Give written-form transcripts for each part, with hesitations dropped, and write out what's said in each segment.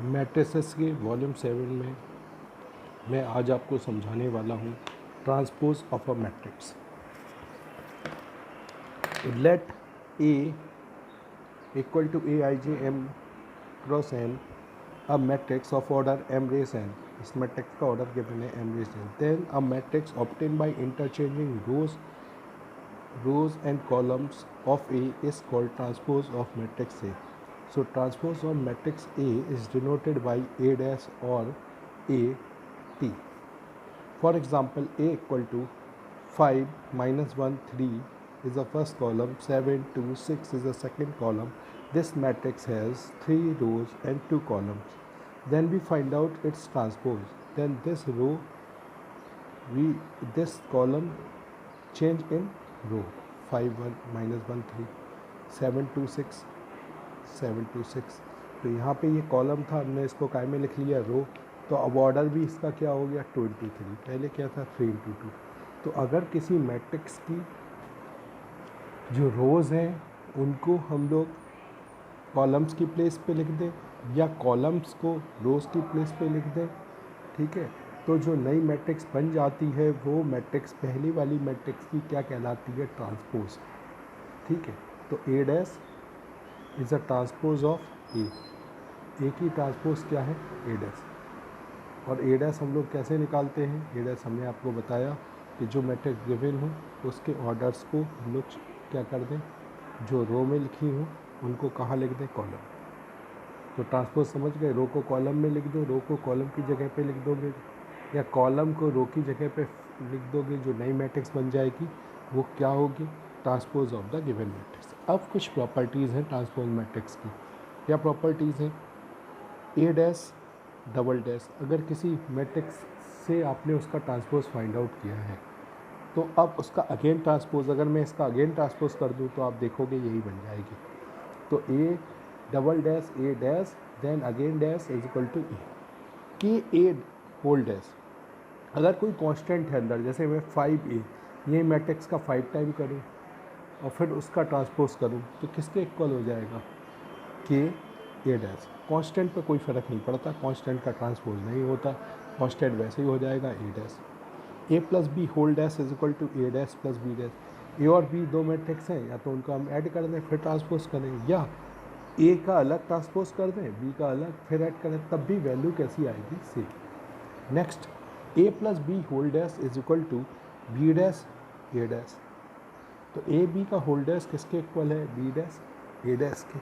Matrices के volume 7 में मैं आज आपको समझाने वाला हूँ transpose of a matrix. Let A equal to A I J M cross N a matrix of order M race N. इस मैट्रिक्स का ऑर्डर गिवन है M race N. Then a matrix obtained by interchanging rows and columns of A is called transpose of matrix A. So transpose of matrix A is denoted by A dash or A T. For example, A equal to 5 minus 1 3 is the first column, 7 2 6 is the second column. This matrix has 3 rows and 2 columns. Then we find out its transpose. Then this column change in row 5 1 minus 1 3 7 2 6 7 2 6। तो यहाँ पे ये column था, हमने इसको काय में लिख लिया रो। तो अब ऑर्डर भी इसका क्या हो गया 2 into 3, पहले क्या था 3 into 2। तो अगर किसी मैट्रिक्स की जो रोज़ हैं उनको हम लोग कॉलम्स की प्लेस पे लिख दें या कॉलम्स को रोज़ की प्लेस पे लिख दें, ठीक है, तो जो नई मैट्रिक्स बन जाती है वो मैट्रिक्स पहली वाली मैट्रिक्स की क्या कहलाती है, ट्रांसपोज। ठीक है, तो A dash is a transpose of A की ट्रांसपोज क्या है ए डैश। और ए डैश हम लोग कैसे निकालते हैं, ए डैश हमने आपको बताया कि जो मैट्रिक्स गिवन हो उसके ऑर्डर्स को हम लोग क्या कर दें, जो रो में लिखी हो उनको कहाँ लिख दें, कॉलम। तो ट्रांसपोज समझ गए, रो को कॉलम में लिख दो, रो को कॉलम की जगह पे लिख दोगे या कॉलम को रो की जगह पे लिख दोगे, जो नई मैट्रिक्स बन जाएगी वो क्या होगी, transpose of the given matrix. अब कुछ प्रॉपर्टीज़ हैं ट्रांसपोज मैट्रिक्स की। क्या प्रॉपर्टीज़ हैं, ए डैश डबल डैश। अगर किसी मैट्रिक्स से आपने उसका ट्रांसपोज फाइंड आउट किया है तो अब उसका अगेन ट्रांसपोज, अगर मैं इसका अगेन ट्रांसपोज कर दूँ तो आप देखोगे यही बन जाएगी। तो A double dash A dash then again dash is equal to A कि ए होल डैश। अगर कोई कांस्टेंट है अंदर, जैसे मैं 5a ये मैट्रिक्स का 5 टाइम करूँ और फिर उसका ट्रांसपोज करूँ तो किसके इक्वल हो जाएगा, के ए डैश। कांस्टेंट पे कोई फ़र्क नहीं पड़ता, कांस्टेंट का ट्रांसपोज नहीं होता, कांस्टेंट वैसे ही हो जाएगा A dash. A plus B whole dash is equal to A dash plus B dash. A और बी दो मैट्रिक्स हैं, या तो उनको हम ऐड कर दें फिर ट्रांसपोज करें, या ए का अलग ट्रांसपोज कर दें बी का अलग फिर ऐड करें, तब भी वैल्यू कैसी आएगी, same. Next, A plus B whole dash is equal to B dash A dash. तो ए बी का होल डैश किसके इक्वल है, बी डैश ए डैश के।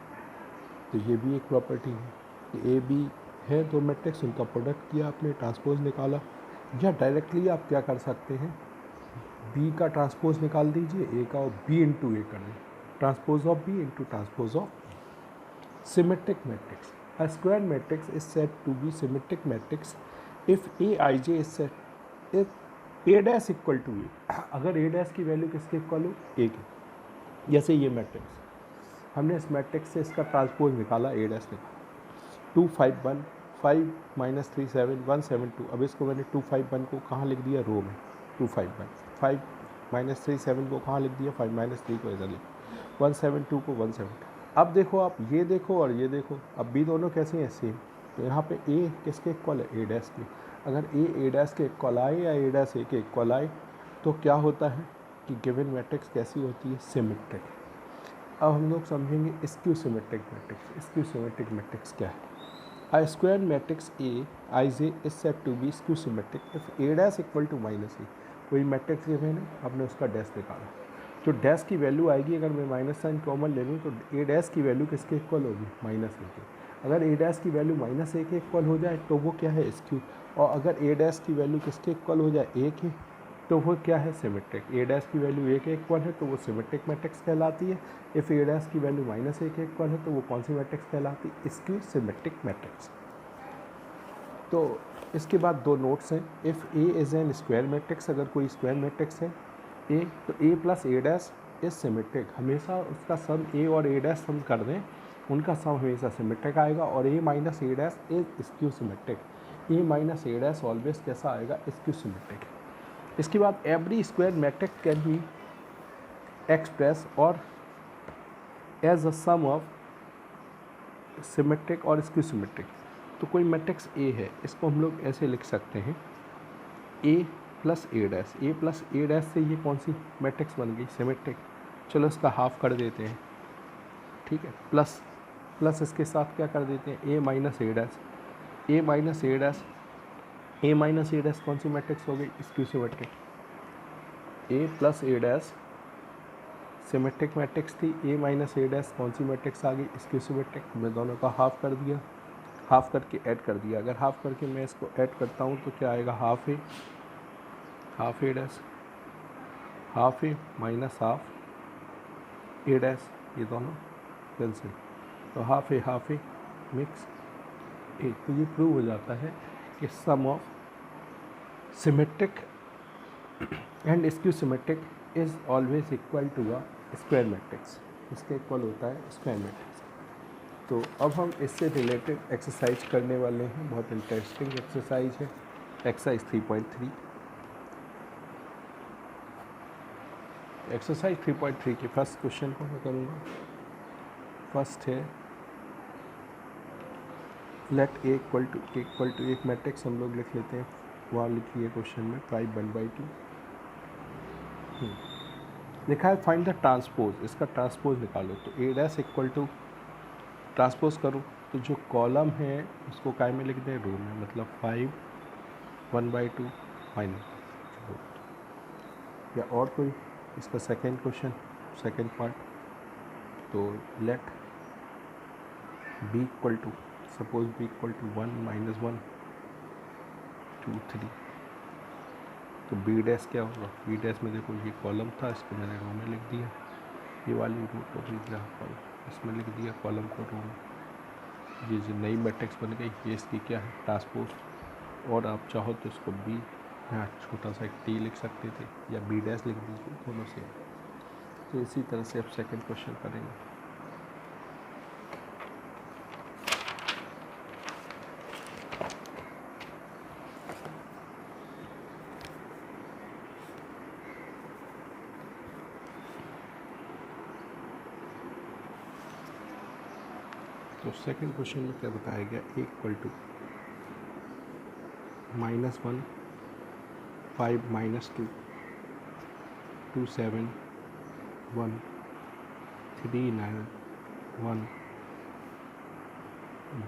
तो ये भी एक प्रॉपर्टी है कि ए बी है दो मैट्रिक्स, उनका प्रोडक्ट किया आपने, ट्रांसपोज निकाला। या डायरेक्टली आप क्या कर सकते हैं, बी का ट्रांसपोज निकाल दीजिए ए का और बी इंटू ए कर दें, transpose of B into transpose of. Symmetric matrix, a square matrix is said to be symmetric matrix if aij is set if a dash equal to A. अगर a dash की value किसके equal हो, a की। जैसे ये matrix, हमने इस matrix से इसका ट्रांसपोज निकाला, a डैश निकाला 2 5 1 5 माइनस 3 7 1 7 2। अब इसको मैंने 2 5 1 को कहाँ लिख दिया, रो में 2 5 1 5 माइनस 3 7 को कहाँ लिख दिया, 5 माइनस 3 को इधर लिख 1 7 2 को 1 7। अब देखो आप ये देखो और ये देखो, अब भी दोनों कैसे हैं, सेम। तो यहाँ पे ए किसके इक्वल है, ए डैश के। अगर ए डैश के इक्वल आए या ए डैश ए के इक्वल आए तो क्या होता है कि गिवन मैट्रिक्स कैसी होती है, सिमेट्रिक। अब हम लोग समझेंगे skew symmetric matrix. Skew symmetric matrix क्या है, a square matrix A I J is said to be skew symmetric if A dash equal to minus A. कोई मैट्रिक्स गिवन है, आपने उसका डैश निकाला, जो डैश की वैल्यू आएगी, अगर मैं माइनस साइन कॉमन ले लूँ तो ए डैश की वैल्यू किसके इक्वल होगी, माइनस ए के। अगर ए डैश की वैल्यू माइनस ए के इक्वल हो जाए तो वो क्या है, स्क्यू। और अगर ए डैश की वैल्यू किसके इक्वल हो जाए, ए के, तो वो क्या है, सिमेट्रिक। ए डैश की वैल्यू ए के इक्वल है तो वो सिमेट्रिक मैट्रिक्स कहलाती है। इफ़ ए डैश की वैल्यू माइनस ए के इक्वल है तो वो कौन सी मैट्रिक्स कहलाती है, स्क्यू सिमेट्रिक मैट्रिक्स। तो इसके बाद दो नोट्स हैं, if A is an square matrix, अगर कोई स्क्वायर मैट्रिक्स है ए, तो A plus A dash is symmetric. हमेशा उसका सम ए और ए डैश सम कर दें, उनका सम हमेशा सिमेट्रिक आएगा। और A minus A dash is skew symmetric. A minus A dash always कैसा आएगा, स्क्यू सिमेट्रिक। इसके बाद every square matrix can be express और as a sum of symmetric और स्क्यू सिमेट्रिक। तो कोई मैट्रिक्स ए है, इसको हम लोग ऐसे लिख सकते हैं ए plus A dash. A plus A dash से ये कौन सी मैट्रिक्स बन गई? सिमेट्रिक। चलो इसका हाफ कर देते हैं, ठीक है। प्लस प्लस इसके साथ क्या कर देते हैं? A minus A dash. A minus A dash, A minus A dash कौन सी मैट्रिक्स हो गई? Skew symmetric. A plus A dash symmetric matrix थी, ए माइनस ए डैश कौन सी मैट्रिक्स आ गई? Skew symmetric. मैं दोनों का हाफ कर दिया, हाफ करके ऐड कर दिया। अगर हाफ करके मैं इसको ऐड करता हूँ तो क्या आएगा? हाफ ए डैश, हाफ ए माइनस हाफ ए डैश, ये दोनों कैंसिल, तो हाफ ए मिक्स ए। तो ये प्रूव हो जाता है कि sum of symmetric and skew symmetric is always equal to a square matrix. इसके इक्वल होता है स्क्वायर मैट्रिक्स। तो अब हम इससे रिलेटेड एक्सरसाइज करने वाले हैं, बहुत इंटरेस्टिंग एक्सरसाइज है, एक्सरसाइज 3.3। एक्सरसाइज 3.3 के फर्स्ट क्वेश्चन को मैं करूँगा। फर्स्ट है लेट ए इक्वल टू एक मैट्रिक्स हम लोग लिख लेते हैं, वहाँ लिखिए क्वेश्चन में 5/1/2 लिखा है फाइंड द ट्रांसपोज। इसका ट्रांसपोज निकालो। तो A dash equal to transpose करो तो जो कॉलम है उसको काय में लिख दें? रो में, मतलब 5/1/2 माइनस। या और कोई इसका सेकेंड क्वेश्चन, सेकेंड पार्ट, तो let B equal to, suppose B equal to 1 - 1 2 3, तो बी डैश क्या होगा? बी डैश में देखो ये कॉलम था, इसको मैंने रो में लिख दिया, ये वाली रो को भी कॉलम इसमें लिख दिया, कॉलम को रो में। ये जो नई मैट्रिक्स बन गई ये इसकी क्या है? ट्रांसपोज। और आप चाहो तो इसको बी, यहाँ छोटा सा एक टी लिख सकते थे, या बी डैश लिख दीजिए, दोनों से। तो इसी तरह से अब सेकंड क्वेश्चन करेंगे। तो सेकंड क्वेश्चन में क्या बताया गया? ए equal to -1 5 - 2 2 7 1 3 9 1,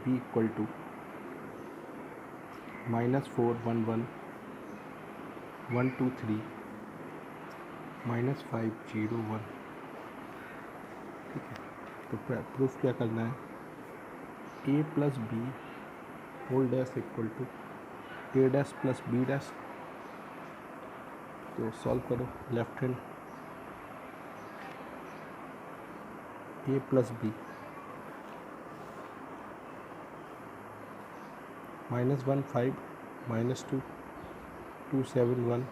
B equal to -4 1 1 1 2 3 -5 0 1। ठीक है, तो प्रूफ क्या करना है? A plus B whole dash equal to A dash plus B dash. तो सॉल्व करो, left hand A plus B -1 5 -2 2 7 1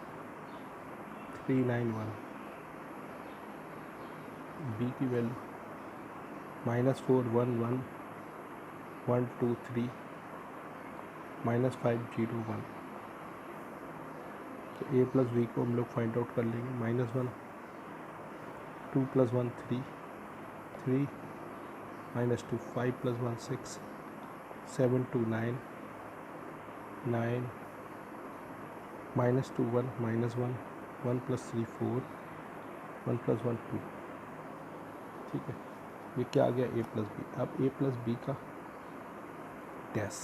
3 9 1, B की वैल्यू -4 1 1 1 2 3 -5 0 1। तो ए प्लस बी को हम लोग फाइंड आउट कर लेंगे। -1 2 + 1 3 3 -2 5 + 1 6 7 2 9 9 -2 1 -1 1 + 3 4 1 + 1 2। ठीक है, ये क्या आ गया? ए प्लस बी। अब ए प्लस बी का डैश,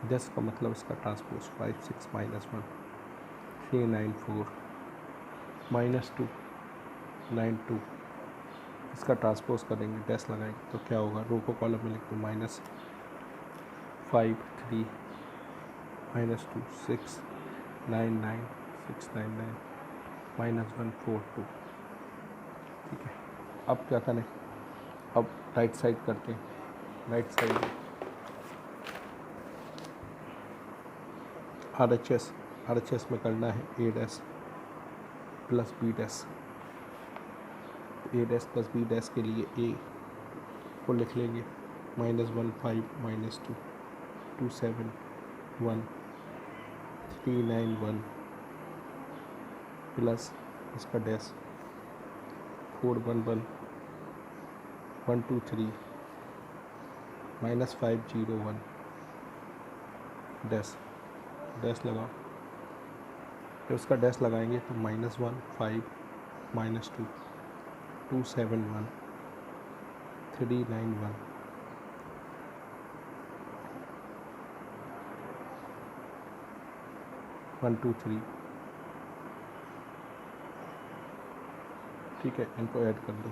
डैश का मतलब इसका ट्रांसपोज 5 6 -1 3 9 4 -2 9 2, इसका ट्रांसपोज करेंगे, डैश लगाएंगे तो क्या होगा? रो को कॉलम में लिख दो, -5 3 -2 6 9 9 6 9 9 -1 4 2। ठीक है, अब क्या करें? अब राइट साइड करते हैं। राइट साइड RHS में करना है ए dash plus B dash. A dash plus B dash के लिए ए को लिख लेंगे -1 5 -2 2 7 1 3 9 1 प्लस इसका डैश 4 1 1 1 2 3 -501 डैश डैश लगाओ। जब उसका डैश लगाएंगे तो -1 5 -2 271 391 123। ठीक है, इनको ऐड कर दो।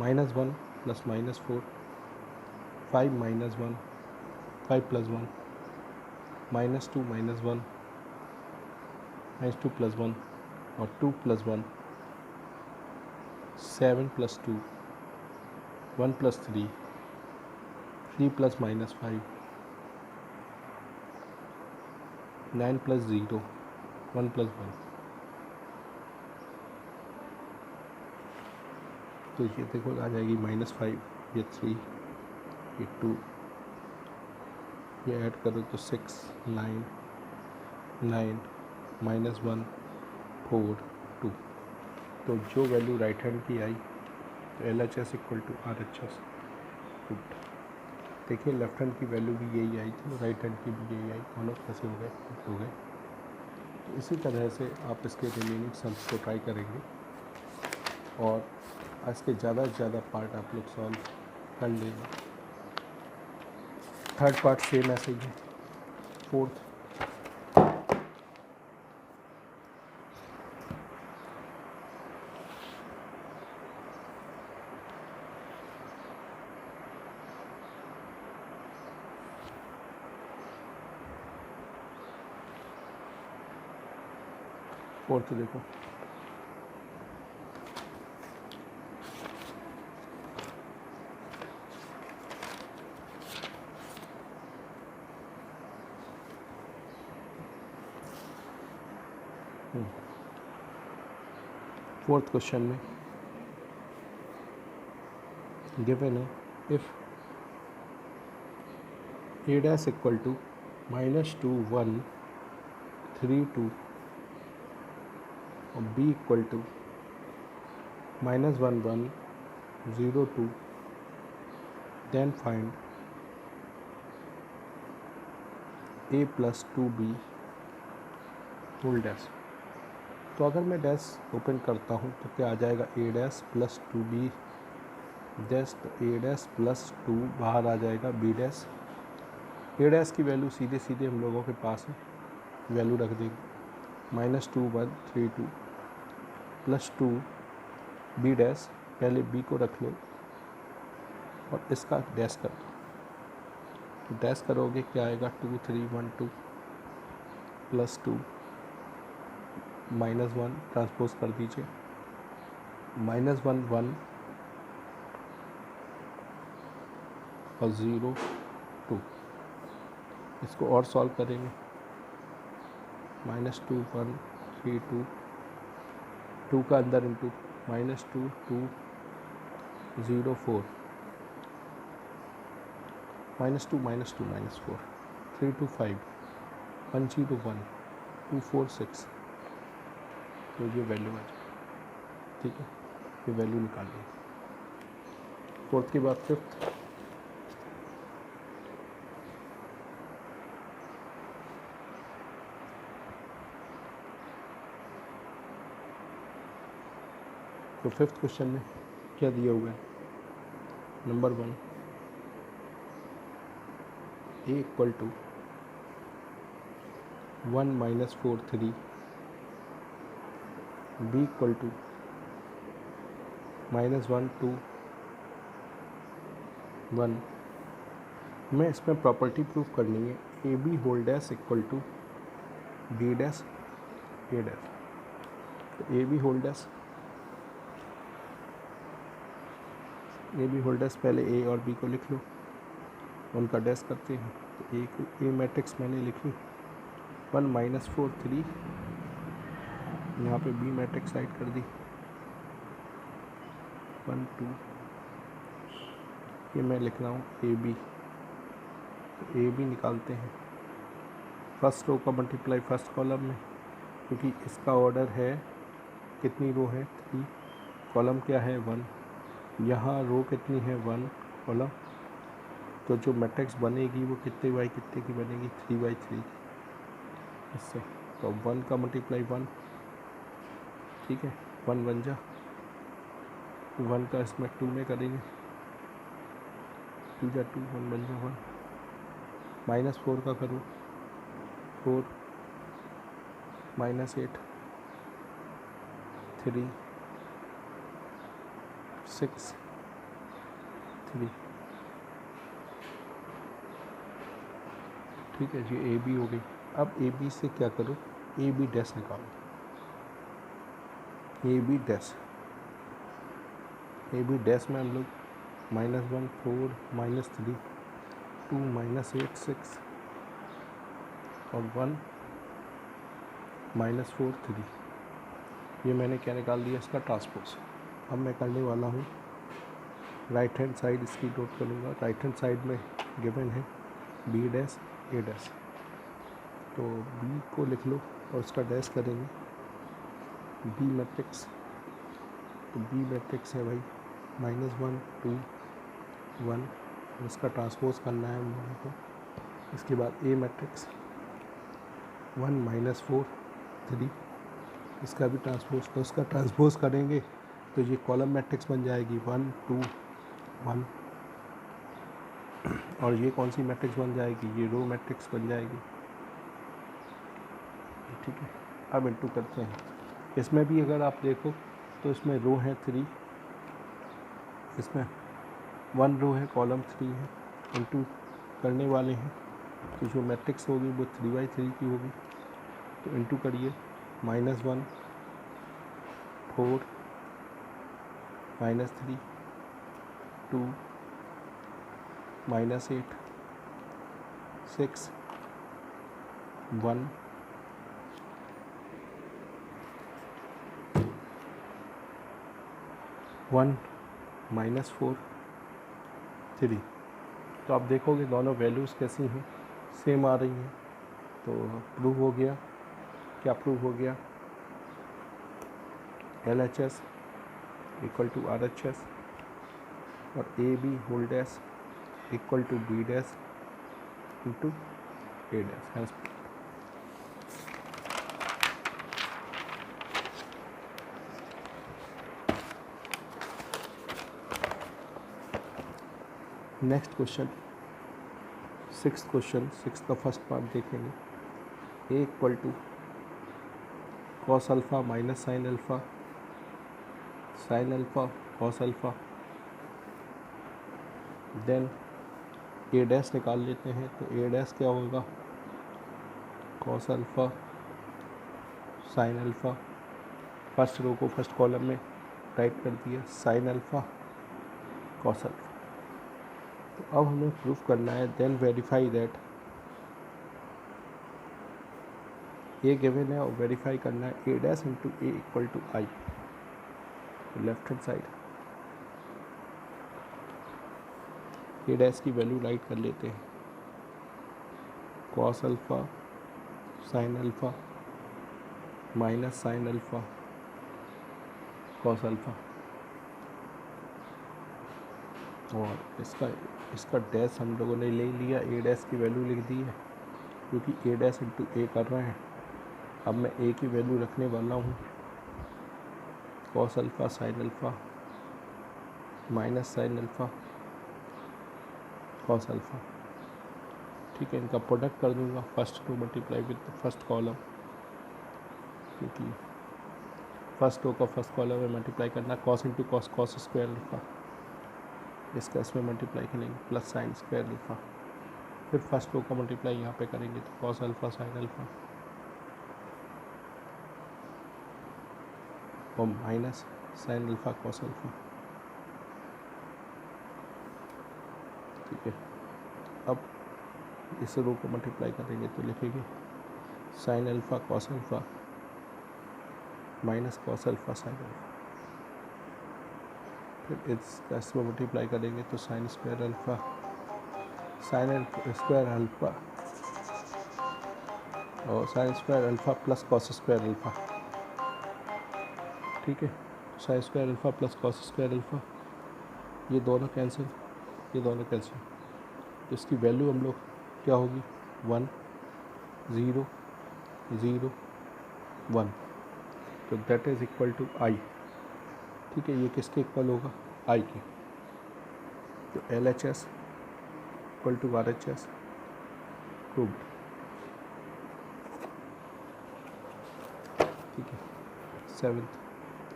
-1 + -4 5 - 1 5 + 1 -2 - 1 -2 + 1 और 2 + 1 7 + 2 1 + 3 3 + -5 9 + 0 1 + 1। तो ये देखो आ जाएगी -5, ये 3, ये 2, ये ऐड करो तो 6 9 9 -1 4 2। तो जो वैल्यू राइट हैंड की आई तो LHS = RHS। गुड। देखिए लेफ्ट हैंड की वैल्यू भी यही आई थी, राइट हैंड की भी यही आई, दोनों कैसे हो गए, हो गए। तो इसी तरह से आप इसके रिमेनिंग सम्स को ट्राई करेंगे और इसके ज़्यादा से ज़्यादा पार्ट आप लोग सॉल्व कर लेंगे। थर्ड पार्ट सेम ऐसे ही है। फोर्थ देखो, फोर्थ क्वेश्चन में गिवन है इफ A' = -2 1 3 2 और B = -1 1 0 2, then find A + 2B whole dash. तो अगर मैं डैश ओपन करता हूँ तो क्या आ जाएगा A' + 2B डैश, तो A' + 2 बाहर आ जाएगा B डैश। A' की वैल्यू सीधे सीधे हम लोगों के पास है, वैल्यू रख देंगे -2 1 3 2 + 2 B डैश। पहले B को रख लो और इसका डैश कर दो। तो डैश करोगे क्या आएगा 2 3 1 2 + 2 -1 ट्रांसपोज कर दीजिए -1 1 और 0 2। इसको और सॉल्व करेंगे -2 1 3 2 2 का अंदर इंटू -2 2 0 4 -2 -2 -4 3 2 5 1 0 1 2 4 6। तो ये वैल्यू आ जाए। ठीक है, ये वैल्यू निकालिए। फोर्थ के बाद फिफ्थ, तो फिफ्थ क्वेश्चन में क्या दिया हुआ है? Number 1 A = 1 - 4 3 B = -1 2 1। मैं इसमें प्रॉपर्टी प्रूफ करनी है AB whole dash = B dash A dash. तो AB होल डैश पहले A और B को लिख लो, उनका डैश करते हैं। तो A मैट्रिक्स मैंने लिख ली 1 - 4 3, यहाँ पे B मैट्रिक्स राइट कर दी 1 2। ये मैं लिख रहा हूँ AB। तो AB निकालते हैं, फर्स्ट रो का मल्टीप्लाई फर्स्ट कॉलम में, क्योंकि इसका ऑर्डर है, कितनी रो है 3, कॉलम क्या है 1, यहाँ रो कितनी है 1, कॉलम तो जो मैट्रिक्स बनेगी वो कितने बाई कितने की बनेगी, 3/3 इससे। तो 1 का मल्टीप्लाई 1, ठीक है, 1 बन जा, 1 का इसमें 2 में करेंगे, 2 जा 2, 1 बन जा 1, -4 का करूँ, 4 -8 3 6 3, ठीक है जी, ए बी हो गई। अब ए बी से क्या करो, ए बी डैश निकालो, ए बी डैश में हम लोग -1 4 -3 2 -8 6 और 1 -4 3, ये मैंने क्या निकाल दिया, इसका ट्रांसपोज। अब मैं करने वाला हूँ राइट हैंड साइड इसकी नोट करूँगा। राइट हैंड साइड में गिवन है बी डैश ए डैश, तो बी को लिख लो और उसका डैश करेंगे, बी मैट्रिक्स, तो बी मैट्रिक्स है भाई -1 2 1, इसका ट्रांसपोज करना है हम लोगों को। इसके बाद ए मैट्रिक्स 1 -4 3, इसका भी ट्रांसपोज, तो उसका ट्रांसपोज करेंगे तो ये कॉलम मैट्रिक्स बन जाएगी 1 2 1, और ये कौन सी मैट्रिक्स बन जाएगी, ये रो मैट्रिक्स बन जाएगी, ठीक है। अब इंटू करते हैं, इसमें भी अगर आप देखो तो इसमें रो है 3, इसमें 1 रो है, कॉलम 3 है, इंटू करने वाले हैं, तो जो मैट्रिक्स होगी वो 3/3 की होगी, तो इंटू करिए, -1 4 -3 2 -8 6 1 1 -4 3। तो आप देखोगे दोनों वैल्यूज़ कैसी हैं, सेम आ रही हैं, तो प्रूव हो गया। क्या प्रूव हो गया, LHS = RHS और AB whole dash = B dash into A dash. Next question, 6th question, 6 का फर्स्ट पार्ट देखेंगे। A = cos alpha minus sine alpha, sine alpha cos alpha, then A dash निकाल लेते हैं, तो A डैश क्या होगा, cos alpha sine alpha, first row को first column में टाइप कर दिया, साइन अल्फ़ा cos अल्फ़ा। तो अब हमें प्रूफ करना है, देन वेरीफाई दैट, ये गिवन है और वेरीफाई करना है A dash into A = I, left hand side A dash की वैल्यू राइट कर लेते हैं, cos alpha sine alpha minus sine alpha cos alpha, और इसका डैश हम लोगों ने ले लिया, A डैश की वैल्यू लिख दी है, क्योंकि A डैश इंटू A कर रहे हैं। अब मैं A की वैल्यू रखने वाला हूँ cos alpha sine alpha minus sine alpha cos alpha, ठीक है। इनका प्रोडक्ट कर दूंगा, first row multiply with first column, क्योंकि फर्स्ट रो का फर्स्ट कॉलम में मल्टीप्लाई करना, cos into cos cos square alpha, इसका इसमें मल्टीप्लाई करेंगे प्लस साइन स्क्वायर अल्फ़ा, फिर फर्स्ट रो का मल्टीप्लाई यहाँ पे करेंगे तो cos अल्फ़ा साइन अल्फ़ा और minus sine alpha cos alpha, ठीक है। अब इस रो को मल्टीप्लाई करेंगे तो लिखेंगे sine alpha cos alpha minus cos alpha sine alpha, फिर इसका इसमें मल्टीप्लाई करेंगे तो sine square alpha sine square alpha और sine square alpha plus cos square alpha, ठीक है। Sine square alpha plus cos square alpha, ये दोनों कैंसिल, ये दोनों कैंसिल, तो इसकी वैल्यू हम लोग क्या होगी 1 0 0 1, तो दैट इज़ इक्वल टू आई। ठीक है, ये किसके इक्वल होगा आई के। तो LHS equal to RHS proved. ठीक है,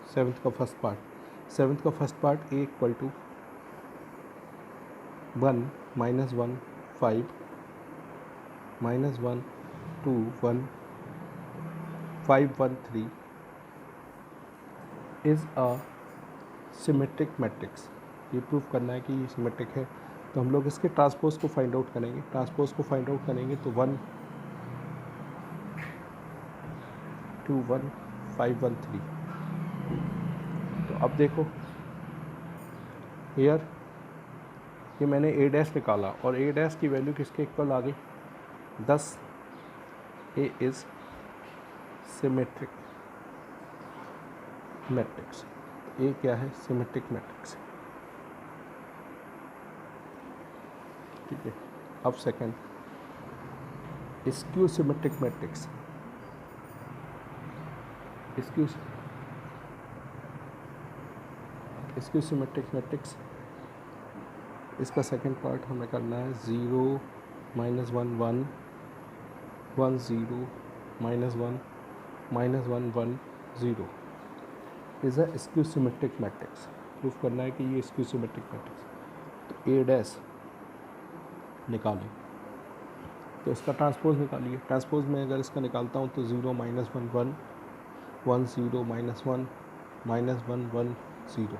सेवन्थ का first part A equal to 1 -1 5 -1 2 1 5 1 3 is a symmetric matrix. ये प्रूव करना है कि ये सिमेट्रिक है, तो हम लोग इसके ट्रांसपोज को फाइंड आउट करेंगे। तो 1 2 1 5 1 3। तो अब देखो हियर, ये मैंने ए डैश निकाला और ए डैश की वैल्यू किसके इक्वल आ गई 10। A is symmetric matrix. A क्या है सिमेट्रिक मैट्रिक्स। ठीक है, अब second skew symmetric matrix. Skew symmetric matrix, इसका सेकंड पार्ट हमें करना है 0 -1 1 1 0 -1 -1 1 0 is a skew symmetric matrix. Proof करना है कि ये स्क्यू सिमेट्रिक मैट्रिक्स। तो ए डैश निकालें, तो इसका ट्रांसपोज निकालिए। ट्रांसपोज में अगर इसका निकालता हूँ तो 0 -1 1 1 0 -1 -1 1 0।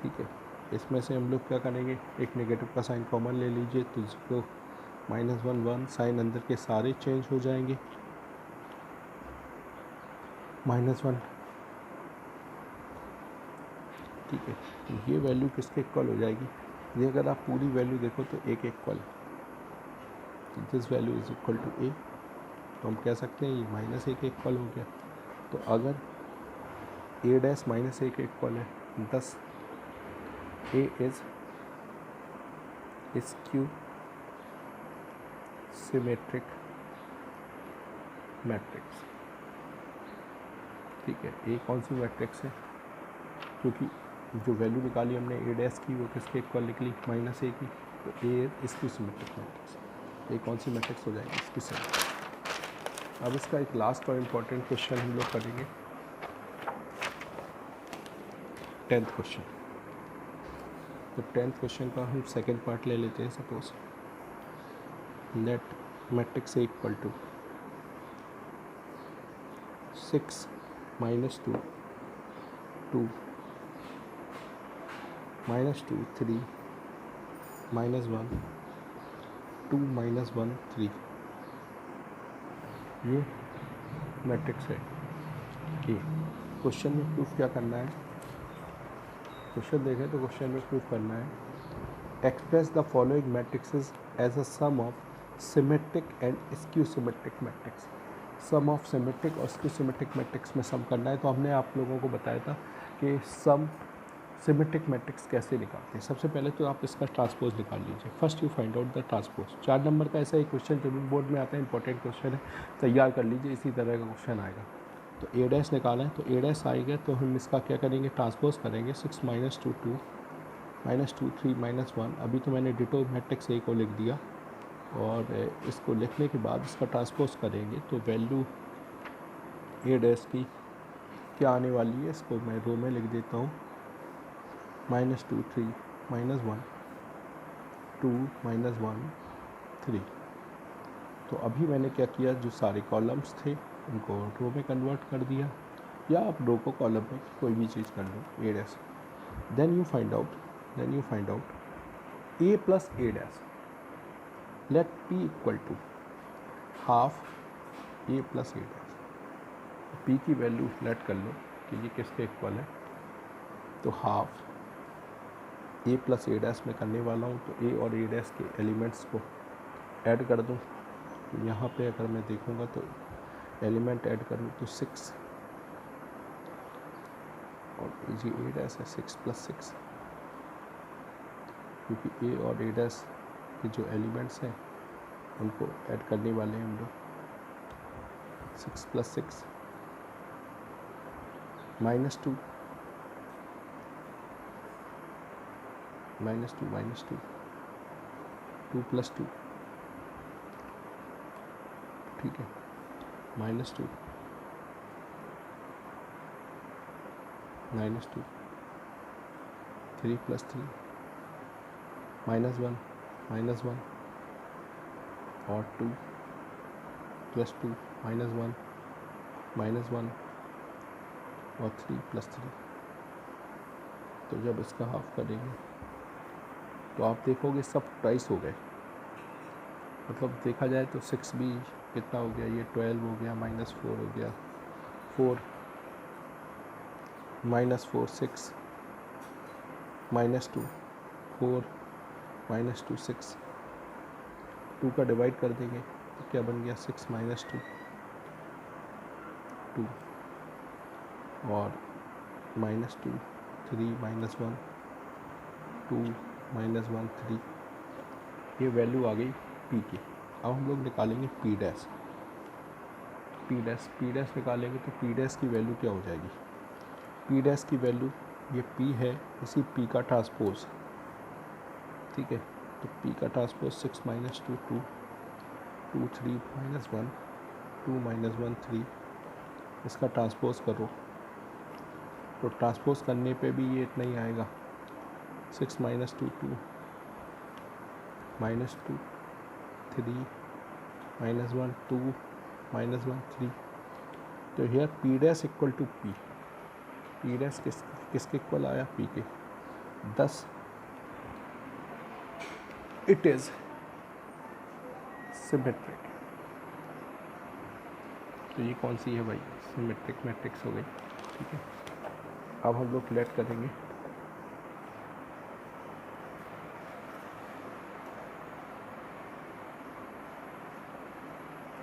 ठीक है, इसमें से हम लोग क्या करेंगे, एक नेगेटिव का साइन कॉमन ले लीजिए, तो 0 -1 1 साइन अंदर के सारे चेंज हो जाएंगे, -1। ठीक है, तो ये वैल्यू किसके इक्वल हो जाएगी, ये अगर आप पूरी वैल्यू देखो तो ए के equal. This value is equal to A, तो हम कह सकते हैं ये -a के इक्वल हो गया। तो अगर ए डैश -a के इक्वल है 10, ए इज स्क्यू सिमेट्रिक मैट्रिक्स। ठीक है, ए कौन सी मैट्रिक्स है, क्योंकि जो वैल्यू निकाली हमने ए डैश की वो किसके इक्वल निकली -a की, तो ए स्क्यू सिमेट्रिक मैट्रिक्स। ये कौन सी मैट्रिक्स हो जाएगी स्क्यू सिमेट्रिक। अब इसका एक लास्ट और इम्पॉर्टेंट क्वेश्चन हम लोग करेंगे, 10th क्वेश्चन। तो 10th क्वेश्चन का हम सेकेंड पार्ट ले लेते हैं। Suppose let matrix A equal to 6 -2 2 -2 3 -1 2 -1 3। ये मैट्रिक्स है। ये क्वेश्चन में प्रूफ क्या करना है, क्वेश्चन देखें तो क्वेश्चन में प्रूफ करना है express the following matrices as a sum of symmetric and skew symmetric matrix. Sum of symmetric और स्क्यू सिमेट्रिक मैट्रिक्स में सम करना है। तो हमने आप लोगों को बताया था कि सम सिमेट्रिक मैट्रिक्स कैसे निकालते हैं। सबसे पहले तो आप इसका ट्रांसपोज निकाल लीजिए। First you find out the transpose. 4 number का ऐसा एक क्वेश्चन जो भी बोर्ड में आता है, इंपॉर्टेंट क्वेश्चन है, तैयार कर लीजिए, इसी तरह का क्वेश्चन आएगा। तो ए डैश निकाला है, तो ए डैश आएगा तो हम इसका क्या करेंगे, ट्रांसपोज करेंगे। 6 -2 2 -2 3 -1। अभी तो मैंने डिटो मैट्रिक्स ए को लिख दिया, और इसको लिखने के बाद इसका ट्रांसपोज करेंगे तो वैल्यू ए डैश की क्या आने वाली है, इसको मैं रो में लिख देता हूँ। -2 3 -1 2 -1 3। तो अभी मैंने क्या किया, जो सारे कॉलम्स थे उनको रो में कन्वर्ट कर दिया, या आप रो को कॉलम में कोई भी चीज़ कर लो, A dash. Then you find out A plus A dash, let P equal to half A plus A dash. P की वैल्यू लेट कर लो कि ये किसके इक्वल है, तो half A plus A dash में करने वाला हूँ। तो ए और ए डैश के एलिमेंट्स को ऐड कर दूँ। तो यहाँ पे अगर मैं देखूँगा तो एलिमेंट ऐड करूँ तो 6, और ये ए डैश है 6 + 6, क्योंकि ए और ए डैश के जो एलिमेंट्स हैं उनको ऐड करने वाले हैं हम लोग। 6 + 6 -2 -2 2 + 2, ठीक है, -2 -2 3 + 3 -1 -1 और 2 + 2 -1 -1 और 3 + 3। तो जब इसका हाफ करेंगे तो आप देखोगे सब ट्वाइस हो गए, मतलब देखा जाए तो 6 भी कितना हो गया, ये 12 हो गया, -4 हो गया, 4 -4 6 -2 4 -2 6, 2 का डिवाइड कर देंगे तो क्या बन गया, 6 -2 2 और -2 3 -1 2 -1 3, ये वैल्यू आ गई पी की। अब हम लोग निकालेंगे पी डैश निकालेंगे तो पी डैश की वैल्यू क्या हो जाएगी, पी डैश की वैल्यू, ये पी है, इसी पी का ट्रांसपोज, ठीक है, तो पी का ट्रांसपोज 6 -2 2 2 3 -1 2 -1 3, इसका ट्रांसपोज करो तो ट्रांसपोज करने पे भी ये इतना ही आएगा, 6 -2 2 -2 3 -1 2 -1 3। तो here P dash equal to P dash किसके इक्वल आया, पी के। 10 इट इज सिमेट्रिक। तो ये कौन सी है भाई, सिमेट्रिक मैट्रिक्स हो गई, ठीक है। अब हम लोग लेट करेंगे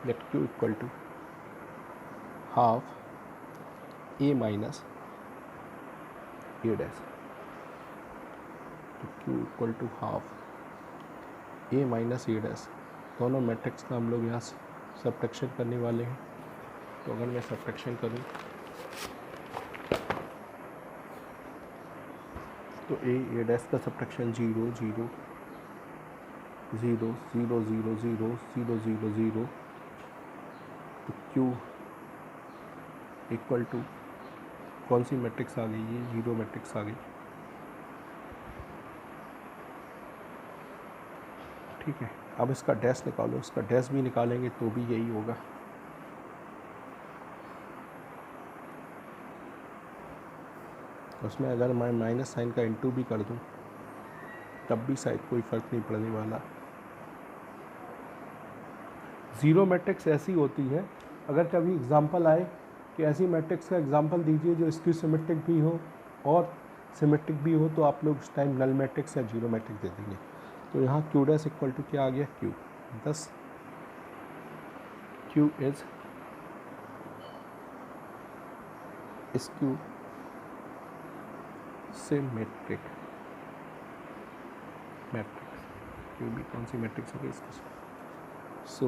let Q equal to half A minus A dash, तो Q equal to half A minus A dash, दोनों मैट्रिक्स का हम लोग यहाँ सब्ट्रैक्शन करने वाले हैं। तो अगर मैं सब्ट्रैक्शन करूँ तो A डैश का सब्ट्रैक्शन 0 0 0 0 0 0 0 0 0, तो Q इक्वल टू कौन सी मैट्रिक्स आ गई, ये 0 मैट्रिक्स आ गई, ठीक है। अब इसका डैश निकालो, इसका डैश भी निकालेंगे तो भी यही होगा, उसमें अगर मैं माइनस साइन का इंटू भी कर दूं तब भी शायद कोई फ़र्क नहीं पड़ने वाला। 0 मैट्रिक्स ऐसी होती है, अगर कभी एग्जांपल आए कि ऐसी मैट्रिक्स का एग्जांपल दीजिए जो स्क्यू सिमेट्रिक भी हो और सिमेट्रिक भी हो, तो आप लोग उस टाइम नल मैट्रिक्स या 0 मैट्रिक्स दे देंगे। तो यहाँ Q डैश इक्वल टू क्या आ गया, Q 10, Q is skew symmetric matrix, Q भी कौन सी मैट्रिक्स होगी इसकी। सो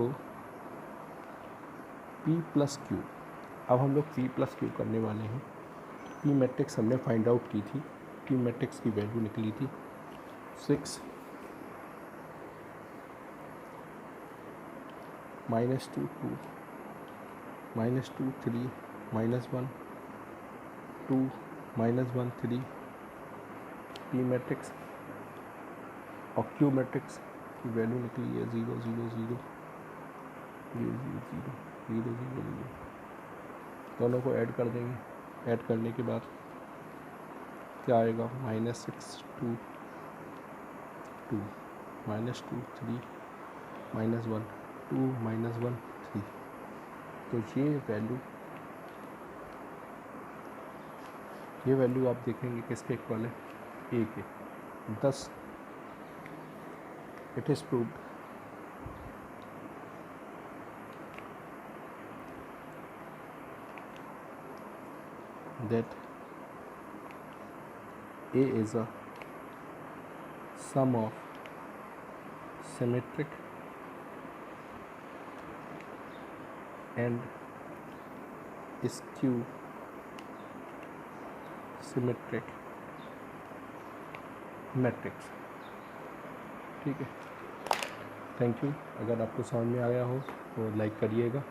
P प्लस Q, अब हम लोग P प्लस Q करने वाले हैं। P मैट्रिक्स हमने फाइंड आउट की थी, P मैट्रिक्स की वैल्यू निकली थी 6 -2 2 -2 3 -1 2 -1 3, P मैट्रिक्स और Q मैट्रिक्स की वैल्यू निकली है 0 0 0 0 0 0 0 0। दोनों को ऐड कर देंगे, ऐड करने के बाद क्या आएगा, -6 2 2 -2 3 -1 2 -1 3। तो ये वैल्यू आप देखेंगे किसके इक्वल है, ए के। 10 it is proved that A is a sum of symmetric and skew symmetric matrix. ठीक है, थैंक यू। अगर आपको समझ में आ गया हो तो लाइक करिएगा।